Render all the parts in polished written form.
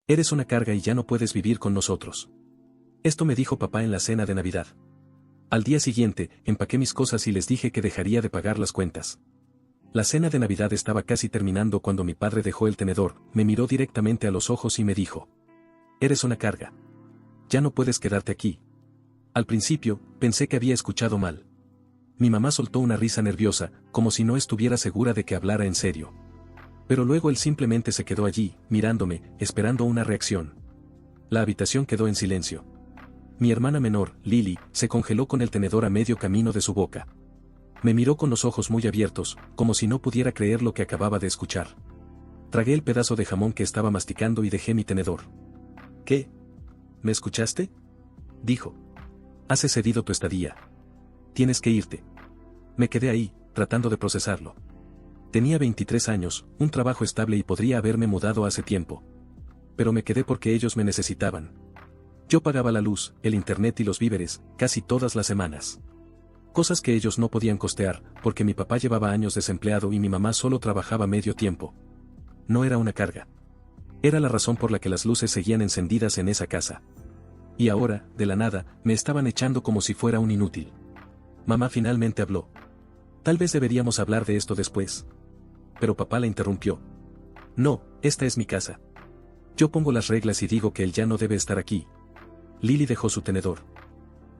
Eres una carga y ya no puedes vivir con nosotros. Esto me dijo papá en la cena de Navidad. Al día siguiente, empaqué mis cosas y les dije que dejaría de pagar las cuentas. La cena de Navidad estaba casi terminando cuando mi padre dejó el tenedor, me miró directamente a los ojos y me dijo: Eres una carga. Ya no puedes quedarte aquí. Al principio, pensé que había escuchado mal. Mi mamá soltó una risa nerviosa, como si no estuviera segura de que hablara en serio. Pero luego él simplemente se quedó allí, mirándome, esperando una reacción. La habitación quedó en silencio. Mi hermana menor, Lily, se congeló con el tenedor a medio camino de su boca. Me miró con los ojos muy abiertos, como si no pudiera creer lo que acababa de escuchar. Tragué el pedazo de jamón que estaba masticando y dejé mi tenedor. ¿Qué? ¿Me escuchaste? Dijo. Has excedido tu estadía. Tienes que irte. Me quedé ahí, tratando de procesarlo. Tenía 23 años, un trabajo estable y podría haberme mudado hace tiempo. Pero me quedé porque ellos me necesitaban. Yo pagaba la luz, el internet y los víveres, casi todas las semanas. Cosas que ellos no podían costear, porque mi papá llevaba años desempleado y mi mamá solo trabajaba medio tiempo. No era una carga. Era la razón por la que las luces seguían encendidas en esa casa. Y ahora, de la nada, me estaban echando como si fuera un inútil. Mamá finalmente habló. Tal vez deberíamos hablar de esto después. Pero papá la interrumpió. No, esta es mi casa. Yo pongo las reglas y digo que él ya no debe estar aquí. Lily dejó su tenedor.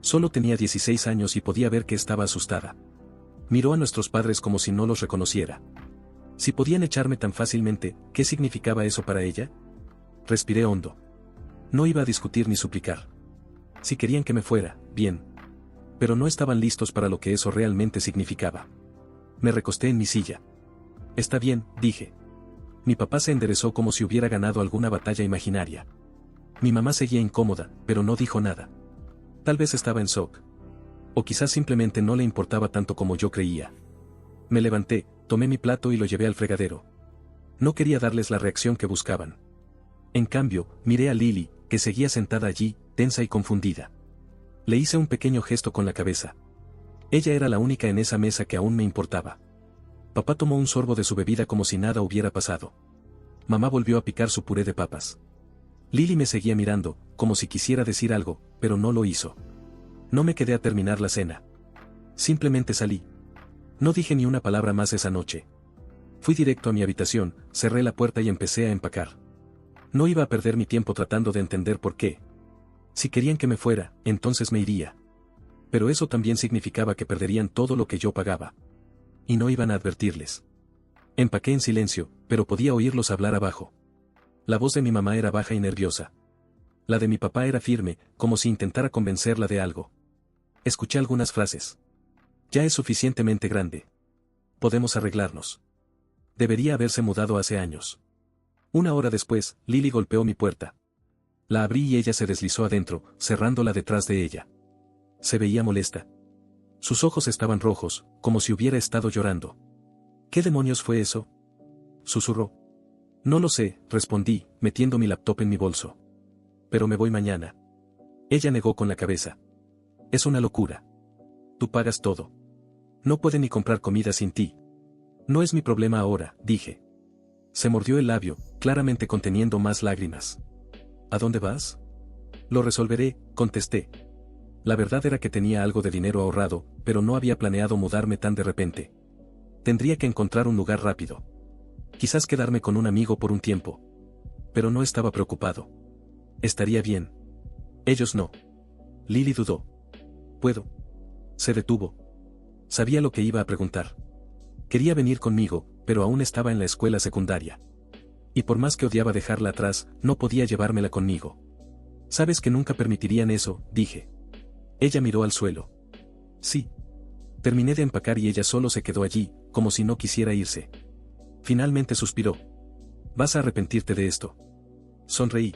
Solo tenía 16 años y podía ver que estaba asustada. Miró a nuestros padres como si no los reconociera. Si podían echarme tan fácilmente, ¿qué significaba eso para ella? Respiré hondo. No iba a discutir ni suplicar. Si querían que me fuera, bien. Pero no estaban listos para lo que eso realmente significaba. Me recosté en mi silla. Está bien, dije. Mi papá se enderezó como si hubiera ganado alguna batalla imaginaria. Mi mamá seguía incómoda, pero no dijo nada. Tal vez estaba en shock. O quizás simplemente no le importaba tanto como yo creía. Me levanté, tomé mi plato y lo llevé al fregadero. No quería darles la reacción que buscaban. En cambio, miré a Lily, que seguía sentada allí, tensa y confundida. Le hice un pequeño gesto con la cabeza. Ella era la única en esa mesa que aún me importaba. Papá tomó un sorbo de su bebida como si nada hubiera pasado. Mamá volvió a picar su puré de papas. Lily me seguía mirando, como si quisiera decir algo, pero no lo hizo. No me quedé a terminar la cena. Simplemente salí. No dije ni una palabra más esa noche. Fui directo a mi habitación, cerré la puerta y empecé a empacar. No iba a perder mi tiempo tratando de entender por qué. Si querían que me fuera, entonces me iría. Pero eso también significaba que perderían todo lo que yo pagaba. Y no iban a advertirles. Empaqué en silencio, pero podía oírlos hablar abajo. La voz de mi mamá era baja y nerviosa. La de mi papá era firme, como si intentara convencerla de algo. Escuché algunas frases. Ya es suficientemente grande. Podemos arreglarnos. Debería haberse mudado hace años. Una hora después, Lily golpeó mi puerta. La abrí y ella se deslizó adentro, cerrándola detrás de ella. Se veía molesta. Sus ojos estaban rojos, como si hubiera estado llorando. ¿Qué demonios fue eso? Susurró. No lo sé, respondí, metiendo mi laptop en mi bolso. Pero me voy mañana. Ella negó con la cabeza. Es una locura. Tú pagas todo. No puede ni comprar comida sin ti. No es mi problema ahora, dije. Se mordió el labio, claramente conteniendo más lágrimas. ¿A dónde vas? Lo resolveré, contesté. La verdad era que tenía algo de dinero ahorrado, pero no había planeado mudarme tan de repente. Tendría que encontrar un lugar rápido. Quizás quedarme con un amigo por un tiempo. Pero no estaba preocupado. Estaría bien. Ellos no. Lily dudó. ¿Puedo? Se detuvo. Sabía lo que iba a preguntar. Quería venir conmigo, pero aún estaba en la escuela secundaria. Y por más que odiaba dejarla atrás, no podía llevármela conmigo. Sabes que nunca permitirían eso, dije. Ella miró al suelo. Sí. Terminé de empacar y ella solo se quedó allí, como si no quisiera irse. Finalmente suspiró. Vas a arrepentirte de esto. Sonreí.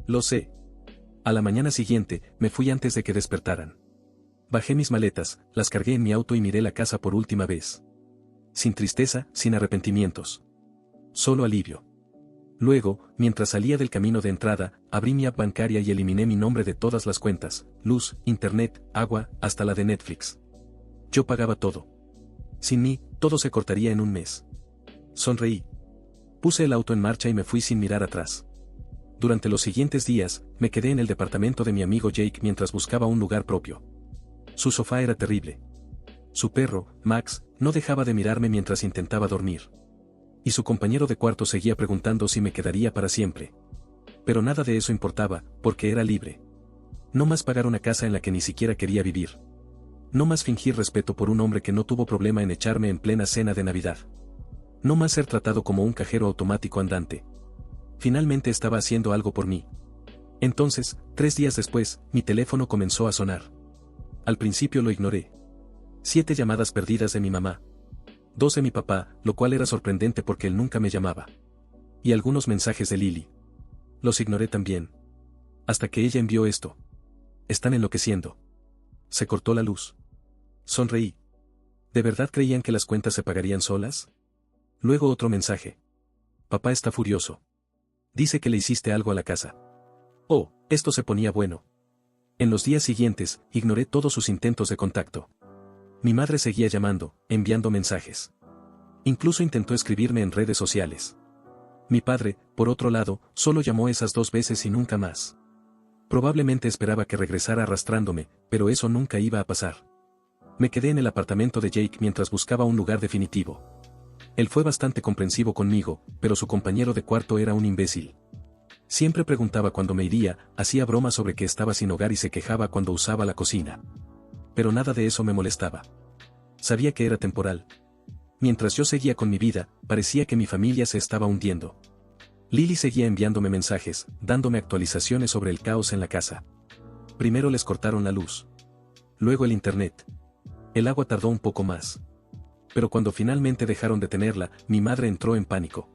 Lo sé. A la mañana siguiente, me fui antes de que despertaran. Bajé mis maletas, las cargué en mi auto y miré la casa por última vez. Sin tristeza, sin arrepentimientos. Solo alivio. Luego, mientras salía del camino de entrada, abrí mi app bancaria y eliminé mi nombre de todas las cuentas, luz, internet, agua, hasta la de Netflix. Yo pagaba todo. Sin mí, todo se cortaría en un mes. Sonreí. Puse el auto en marcha y me fui sin mirar atrás. Durante los siguientes días, me quedé en el departamento de mi amigo Jake mientras buscaba un lugar propio. Su sofá era terrible. Su perro, Max, no dejaba de mirarme mientras intentaba dormir. Y su compañero de cuarto seguía preguntando si me quedaría para siempre. Pero nada de eso importaba, porque era libre. No más pagar una casa en la que ni siquiera quería vivir. No más fingir respeto por un hombre que no tuvo problema en echarme en plena cena de Navidad. No más ser tratado como un cajero automático andante. Finalmente estaba haciendo algo por mí. Entonces, 3 días después, mi teléfono comenzó a sonar. Al principio lo ignoré. 7 llamadas perdidas de mi mamá. 2 de mi papá, lo cual era sorprendente porque él nunca me llamaba. Y algunos mensajes de Lily. Los ignoré también. Hasta que ella envió esto. Están enloqueciendo. Se cortó la luz. Sonreí. ¿De verdad creían que las cuentas se pagarían solas? Luego otro mensaje. Papá está furioso. Dice que le hiciste algo a la casa. Oh, esto se ponía bueno. En los días siguientes, ignoré todos sus intentos de contacto. Mi madre seguía llamando, enviando mensajes. Incluso intentó escribirme en redes sociales. Mi padre, por otro lado, solo llamó esas 2 veces y nunca más. Probablemente esperaba que regresara arrastrándome, pero eso nunca iba a pasar. Me quedé en el apartamento de Jake mientras buscaba un lugar definitivo. Él fue bastante comprensivo conmigo, pero su compañero de cuarto era un imbécil. Siempre preguntaba cuándo me iría, hacía bromas sobre que estaba sin hogar y se quejaba cuando usaba la cocina. Pero nada de eso me molestaba. Sabía que era temporal. Mientras yo seguía con mi vida, parecía que mi familia se estaba hundiendo. Lily seguía enviándome mensajes, dándome actualizaciones sobre el caos en la casa. Primero les cortaron la luz. Luego el internet. El agua tardó un poco más. Pero cuando finalmente dejaron de tenerla, mi madre entró en pánico.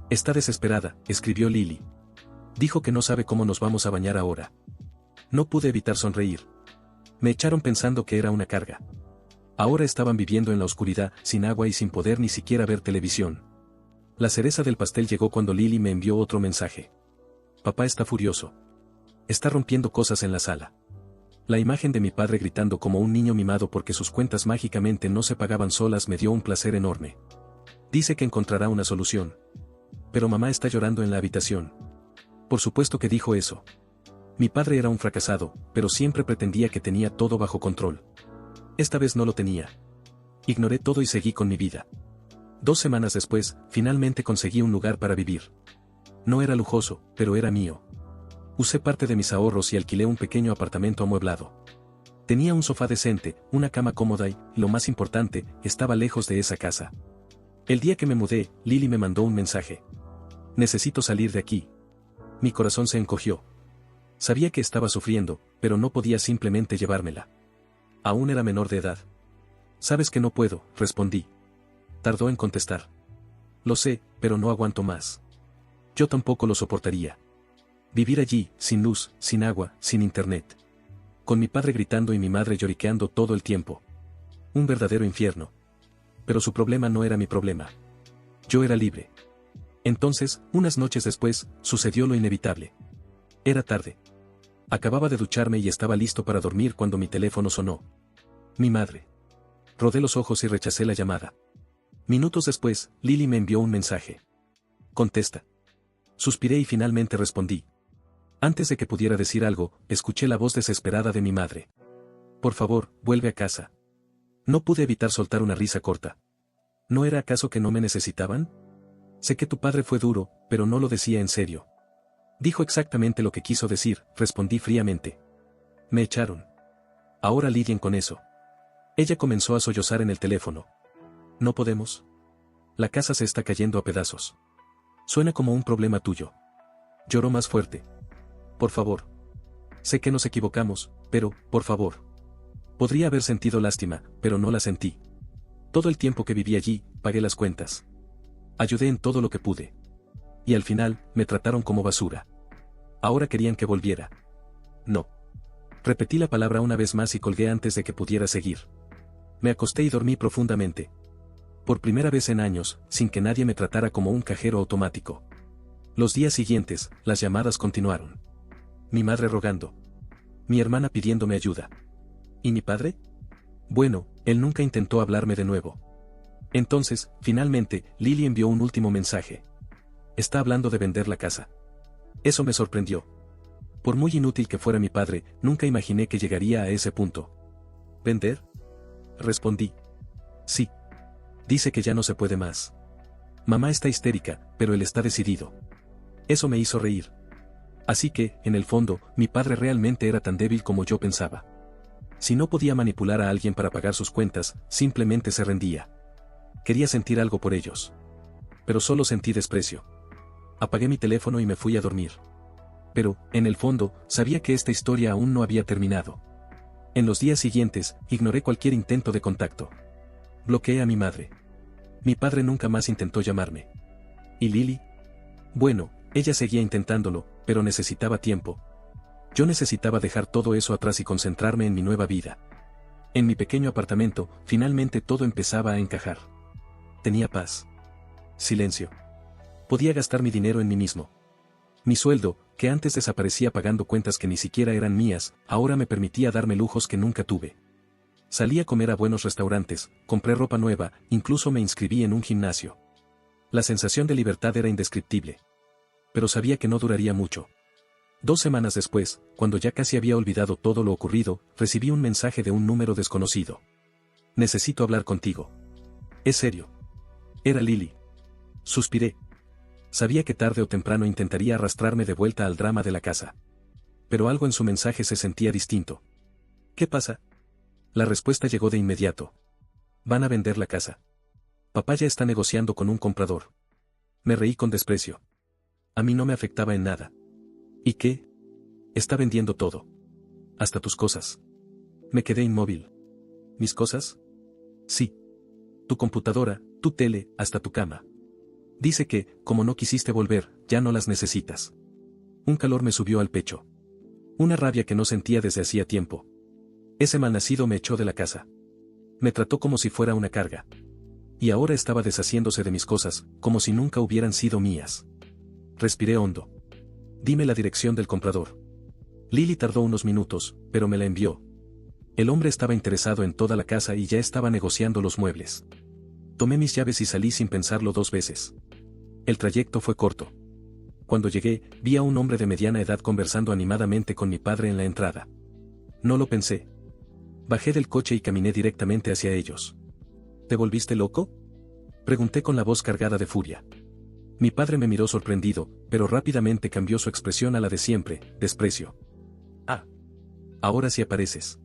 Está desesperada, escribió Lily. Dijo que no sabe cómo nos vamos a bañar ahora. No pude evitar sonreír. Me echaron pensando que era una carga. Ahora estaban viviendo en la oscuridad, sin agua y sin poder ni siquiera ver televisión. La cereza del pastel llegó cuando Lily me envió otro mensaje. Papá está furioso. Está rompiendo cosas en la sala. La imagen de mi padre gritando como un niño mimado porque sus cuentas mágicamente no se pagaban solas me dio un placer enorme. Dice que encontrará una solución. Pero mamá está llorando en la habitación. Por supuesto que dijo eso. Mi padre era un fracasado, pero siempre pretendía que tenía todo bajo control. Esta vez no lo tenía. Ignoré todo y seguí con mi vida. 2 semanas después, finalmente conseguí un lugar para vivir. No era lujoso, pero era mío. Usé parte de mis ahorros y alquilé un pequeño apartamento amueblado. Tenía un sofá decente, una cama cómoda y, lo más importante, estaba lejos de esa casa. El día que me mudé, Lily me mandó un mensaje. Necesito salir de aquí. Mi corazón se encogió. Sabía que estaba sufriendo, pero no podía simplemente llevármela. Aún era menor de edad. Sabes que no puedo, respondí. Tardó en contestar. Lo sé, pero no aguanto más. Yo tampoco lo soportaría. Vivir allí, sin luz, sin agua, sin internet. Con mi padre gritando y mi madre lloriqueando todo el tiempo. Un verdadero infierno. Pero su problema no era mi problema. Yo era libre. Entonces, unas noches después, sucedió lo inevitable. Era tarde. Acababa de ducharme y estaba listo para dormir cuando mi teléfono sonó. Mi madre. Rodé los ojos y rechacé la llamada. Minutos después, Lily me envió un mensaje. Contesta. Suspiré y finalmente respondí. Antes de que pudiera decir algo, escuché la voz desesperada de mi madre. Por favor, vuelve a casa. No pude evitar soltar una risa corta. ¿No era acaso que no me necesitaban? Sé que tu padre fue duro, pero no lo decía en serio. Dijo exactamente lo que quiso decir, respondí fríamente. Me echaron. Ahora lidien con eso. Ella comenzó a sollozar en el teléfono. No podemos. La casa se está cayendo a pedazos. Suena como un problema tuyo. Lloró más fuerte. Por favor. Sé que nos equivocamos, pero, por favor. Podría haber sentido lástima, pero no la sentí. Todo el tiempo que viví allí, pagué las cuentas. Ayudé en todo lo que pude. Y al final, me trataron como basura. Ahora querían que volviera. No. Repetí la palabra una vez más y colgué antes de que pudiera seguir. Me acosté y dormí profundamente. Por primera vez en años, sin que nadie me tratara como un cajero automático. Los días siguientes, las llamadas continuaron. Mi madre rogando. Mi hermana pidiéndome ayuda. ¿Y mi padre? Bueno, él nunca intentó hablarme de nuevo. Entonces, finalmente, Lily envió un último mensaje. Está hablando de vender la casa. Eso me sorprendió. Por muy inútil que fuera mi padre, nunca imaginé que llegaría a ese punto. ¿Vender? Respondí. Sí. Dice que ya no se puede más. Mamá está histérica, pero él está decidido. Eso me hizo reír. Así que, en el fondo, mi padre realmente era tan débil como yo pensaba. Si no podía manipular a alguien para pagar sus cuentas, simplemente se rendía. Quería sentir algo por ellos. Pero solo sentí desprecio. Apagué mi teléfono y me fui a dormir. Pero, en el fondo, sabía que esta historia aún no había terminado. En los días siguientes, ignoré cualquier intento de contacto. Bloqueé a mi madre. Mi padre nunca más intentó llamarme. ¿Y Lily? Bueno, ella seguía intentándolo, pero necesitaba tiempo. Yo necesitaba dejar todo eso atrás y concentrarme en mi nueva vida. En mi pequeño apartamento, finalmente todo empezaba a encajar. Tenía paz. Silencio. Podía gastar mi dinero en mí mismo. Mi sueldo, que antes desaparecía pagando cuentas que ni siquiera eran mías, ahora me permitía darme lujos que nunca tuve. Salí a comer a buenos restaurantes, compré ropa nueva, incluso me inscribí en un gimnasio. La sensación de libertad era indescriptible. Pero sabía que no duraría mucho. 2 semanas después, cuando ya casi había olvidado todo lo ocurrido, recibí un mensaje de un número desconocido. Necesito hablar contigo. ¿Es serio? Era Lily. Suspiré. Sabía que tarde o temprano intentaría arrastrarme de vuelta al drama de la casa. Pero algo en su mensaje se sentía distinto. ¿Qué pasa? La respuesta llegó de inmediato. Van a vender la casa. Papá ya está negociando con un comprador. Me reí con desprecio. A mí no me afectaba en nada. ¿Y qué? Está vendiendo todo. Hasta tus cosas. Me quedé inmóvil. ¿Mis cosas? Sí. Tu computadora, tu tele, hasta tu cama. Dice que, como no quisiste volver, ya no las necesitas. Un calor me subió al pecho. Una rabia que no sentía desde hacía tiempo. Ese malnacido me echó de la casa. Me trató como si fuera una carga. Y ahora estaba deshaciéndose de mis cosas, como si nunca hubieran sido mías. Respiré hondo. Dime la dirección del comprador. Lily tardó unos minutos, pero me la envió. El hombre estaba interesado en toda la casa y ya estaba negociando los muebles. Tomé mis llaves y salí sin pensarlo 2 veces. El trayecto fue corto. Cuando llegué, vi a un hombre de mediana edad conversando animadamente con mi padre en la entrada. No lo pensé. Bajé del coche y caminé directamente hacia ellos. ¿Te volviste loco? Pregunté con la voz cargada de furia. Mi padre me miró sorprendido, pero rápidamente cambió su expresión a la de siempre, desprecio. Ah. Ahora sí apareces.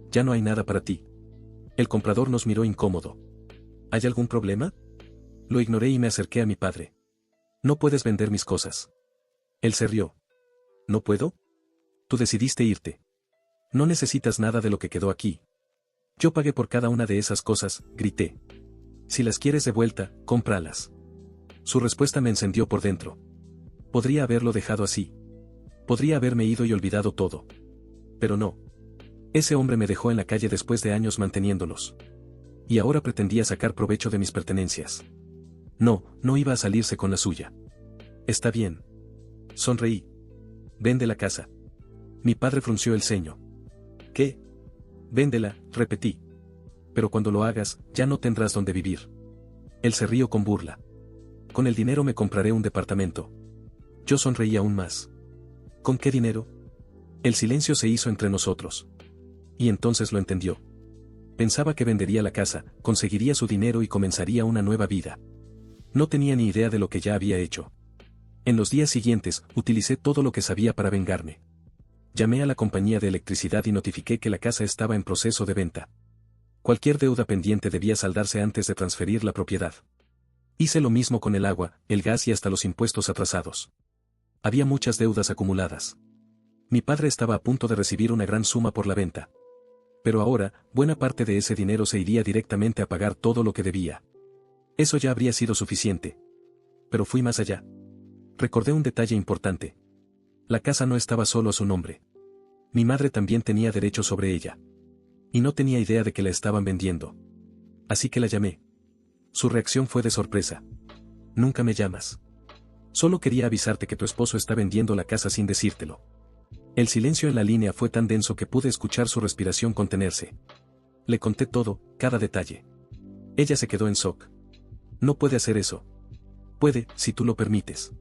Ya no hay nada para ti. El comprador nos miró incómodo. ¿Hay algún problema? Lo ignoré y me acerqué a mi padre. No puedes vender mis cosas. Él se rió. ¿No puedo? Tú decidiste irte. No necesitas nada de lo que quedó aquí. Yo pagué por cada una de esas cosas, grité. Si las quieres de vuelta, cómpralas. Su respuesta me encendió por dentro. Podría haberlo dejado así. Podría haberme ido y olvidado todo. Pero no. Ese hombre me dejó en la calle después de años manteniéndolos. Y ahora pretendía sacar provecho de mis pertenencias. No, no iba a salirse con la suya. Está bien. Sonreí. Vende la casa. Mi padre frunció el ceño. ¿Qué? Véndela, repetí. Pero cuando lo hagas, ya no tendrás donde vivir. Él se rió con burla. Con el dinero me compraré un departamento. Yo sonreí aún más. ¿Con qué dinero? El silencio se hizo entre nosotros. Y entonces lo entendió. Pensaba que vendería la casa, conseguiría su dinero y comenzaría una nueva vida. No tenía ni idea de lo que ya había hecho. En los días siguientes, utilicé todo lo que sabía para vengarme. Llamé a la compañía de electricidad y notifiqué que la casa estaba en proceso de venta. Cualquier deuda pendiente debía saldarse antes de transferir la propiedad. Hice lo mismo con el agua, el gas y hasta los impuestos atrasados. Había muchas deudas acumuladas. Mi padre estaba a punto de recibir una gran suma por la venta. Pero ahora, buena parte de ese dinero se iría directamente a pagar todo lo que debía. Eso ya habría sido suficiente. Pero fui más allá. Recordé un detalle importante. La casa no estaba solo a su nombre. Mi madre también tenía derecho sobre ella. Y no tenía idea de que la estaban vendiendo. Así que la llamé. Su reacción fue de sorpresa. Nunca me llamas. Solo quería avisarte que tu esposo está vendiendo la casa sin decírtelo. El silencio en la línea fue tan denso que pude escuchar su respiración contenerse. Le conté todo, cada detalle. Ella se quedó en shock. No puede hacer eso. Puede, si tú lo permites.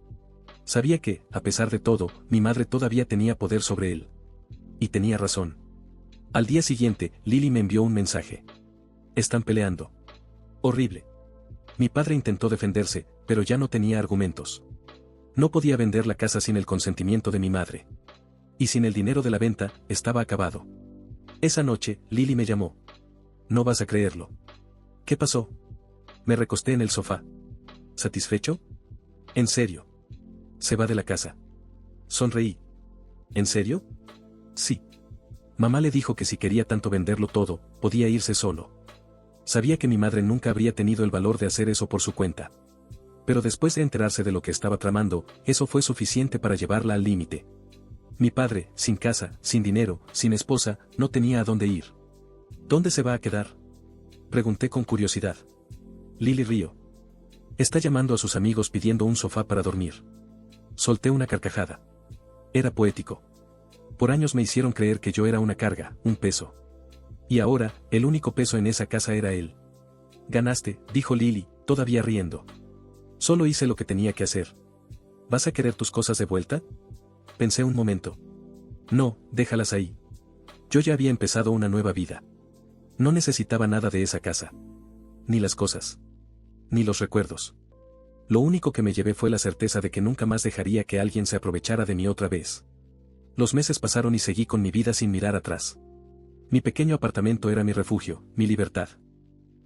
Sabía que, a pesar de todo, mi madre todavía tenía poder sobre él. Y tenía razón. Al día siguiente, Lily me envió un mensaje. Están peleando. Horrible. Mi padre intentó defenderse, pero ya no tenía argumentos. No podía vender la casa sin el consentimiento de mi madre. Y sin el dinero de la venta, estaba acabado. Esa noche, Lily me llamó. No vas a creerlo. ¿Qué pasó? Me recosté en el sofá. ¿Satisfecho? ¿En serio? Se va de la casa. Sonreí. ¿En serio? Sí. Mamá le dijo que si quería tanto venderlo todo, podía irse solo. Sabía que mi madre nunca habría tenido el valor de hacer eso por su cuenta. Pero después de enterarse de lo que estaba tramando, eso fue suficiente para llevarla al límite. Mi padre, sin casa, sin dinero, sin esposa, no tenía a dónde ir. ¿Dónde se va a quedar? Pregunté con curiosidad. Lily rió. Está llamando a sus amigos pidiendo un sofá para dormir. Solté una carcajada. Era poético. Por años me hicieron creer que yo era una carga, un peso. Y ahora, el único peso en esa casa era él. Ganaste, dijo Lily, todavía riendo. Solo hice lo que tenía que hacer. ¿Vas a querer tus cosas de vuelta? Pensé un momento. No, déjalas ahí. Yo ya había empezado una nueva vida. No necesitaba nada de esa casa. Ni las cosas. Ni los recuerdos. Lo único que me llevé fue la certeza de que nunca más dejaría que alguien se aprovechara de mí otra vez. Los meses pasaron y seguí con mi vida sin mirar atrás. Mi pequeño apartamento era mi refugio, mi libertad.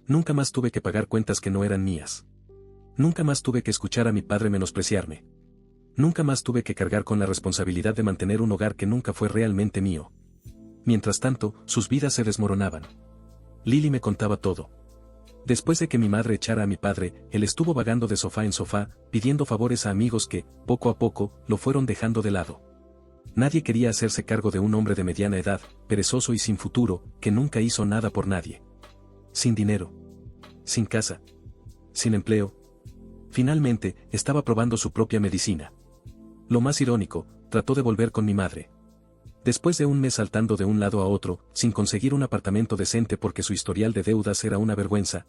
Nunca más tuve que pagar cuentas que no eran mías. Nunca más tuve que escuchar a mi padre menospreciarme. Nunca más tuve que cargar con la responsabilidad de mantener un hogar que nunca fue realmente mío. Mientras tanto, sus vidas se desmoronaban. Lily me contaba todo. Después de que mi madre echara a mi padre, él estuvo vagando de sofá en sofá, pidiendo favores a amigos que, poco a poco, lo fueron dejando de lado. Nadie quería hacerse cargo de un hombre de mediana edad, perezoso y sin futuro, que nunca hizo nada por nadie. Sin dinero. Sin casa. Sin empleo. Finalmente, estaba probando su propia medicina. Lo más irónico, trató de volver con mi madre. Después de un mes saltando de un lado a otro, sin conseguir un apartamento decente porque su historial de deudas era una vergüenza.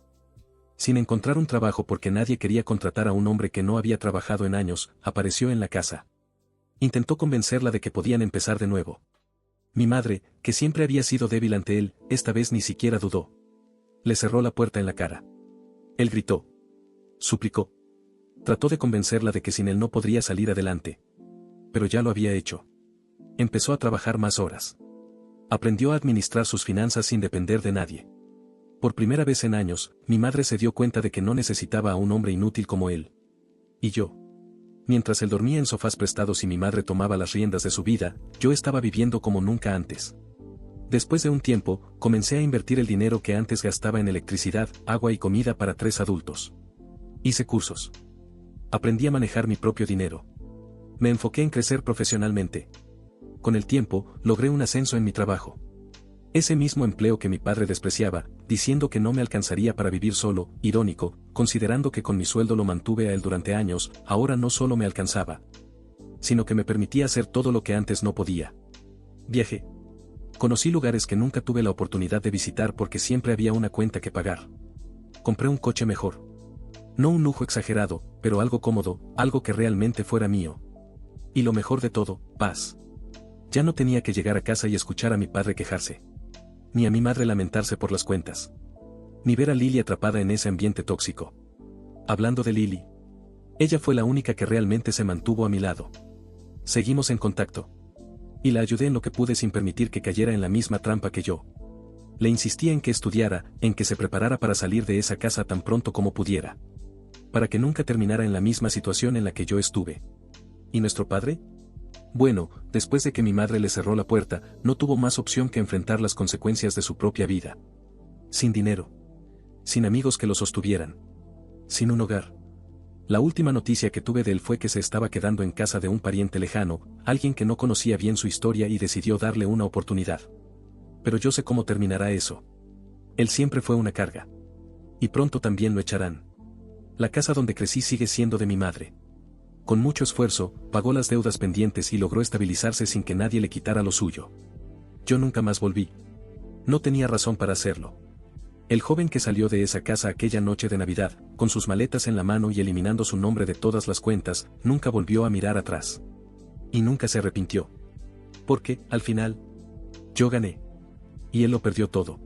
Sin encontrar un trabajo porque nadie quería contratar a un hombre que no había trabajado en años, apareció en la casa. Intentó convencerla de que podían empezar de nuevo. Mi madre, que siempre había sido débil ante él, esta vez ni siquiera dudó. Le cerró la puerta en la cara. Él gritó. Suplicó. Trató de convencerla de que sin él no podría salir adelante. Pero ya lo había hecho. Empezó a trabajar más horas. Aprendió a administrar sus finanzas sin depender de nadie. Por primera vez en años, mi madre se dio cuenta de que no necesitaba a un hombre inútil como él. Y yo. Mientras él dormía en sofás prestados y mi madre tomaba las riendas de su vida, yo estaba viviendo como nunca antes. Después de un tiempo, comencé a invertir el dinero que antes gastaba en electricidad, agua y comida para 3 adultos. Hice cursos. Aprendí a manejar mi propio dinero. Me enfoqué en crecer profesionalmente. Con el tiempo, logré un ascenso en mi trabajo. Ese mismo empleo que mi padre despreciaba, diciendo que no me alcanzaría para vivir solo, irónico, considerando que con mi sueldo lo mantuve a él durante años, ahora no solo me alcanzaba, sino que me permitía hacer todo lo que antes no podía. Viajé. Conocí lugares que nunca tuve la oportunidad de visitar porque siempre había una cuenta que pagar. Compré un coche mejor. No un lujo exagerado, pero algo cómodo, algo que realmente fuera mío. Y lo mejor de todo, paz. Ya no tenía que llegar a casa y escuchar a mi padre quejarse. Ni a mi madre lamentarse por las cuentas. Ni ver a Lily atrapada en ese ambiente tóxico. Hablando de Lily. Ella fue la única que realmente se mantuvo a mi lado. Seguimos en contacto. Y la ayudé en lo que pude sin permitir que cayera en la misma trampa que yo. Le insistí en que estudiara, en que se preparara para salir de esa casa tan pronto como pudiera. Para que nunca terminara en la misma situación en la que yo estuve. ¿Y nuestro padre? Bueno, después de que mi madre le cerró la puerta, no tuvo más opción que enfrentar las consecuencias de su propia vida. Sin dinero. Sin amigos que lo sostuvieran. Sin un hogar. La última noticia que tuve de él fue que se estaba quedando en casa de un pariente lejano, alguien que no conocía bien su historia y decidió darle una oportunidad. Pero yo sé cómo terminará eso. Él siempre fue una carga. Y pronto también lo echarán. La casa donde crecí sigue siendo de mi madre. Con mucho esfuerzo, pagó las deudas pendientes y logró estabilizarse sin que nadie le quitara lo suyo. Yo nunca más volví. No tenía razón para hacerlo. El joven que salió de esa casa aquella noche de Navidad, con sus maletas en la mano y eliminando su nombre de todas las cuentas, nunca volvió a mirar atrás. Y nunca se arrepintió. Porque, al final, yo gané. Y él lo perdió todo.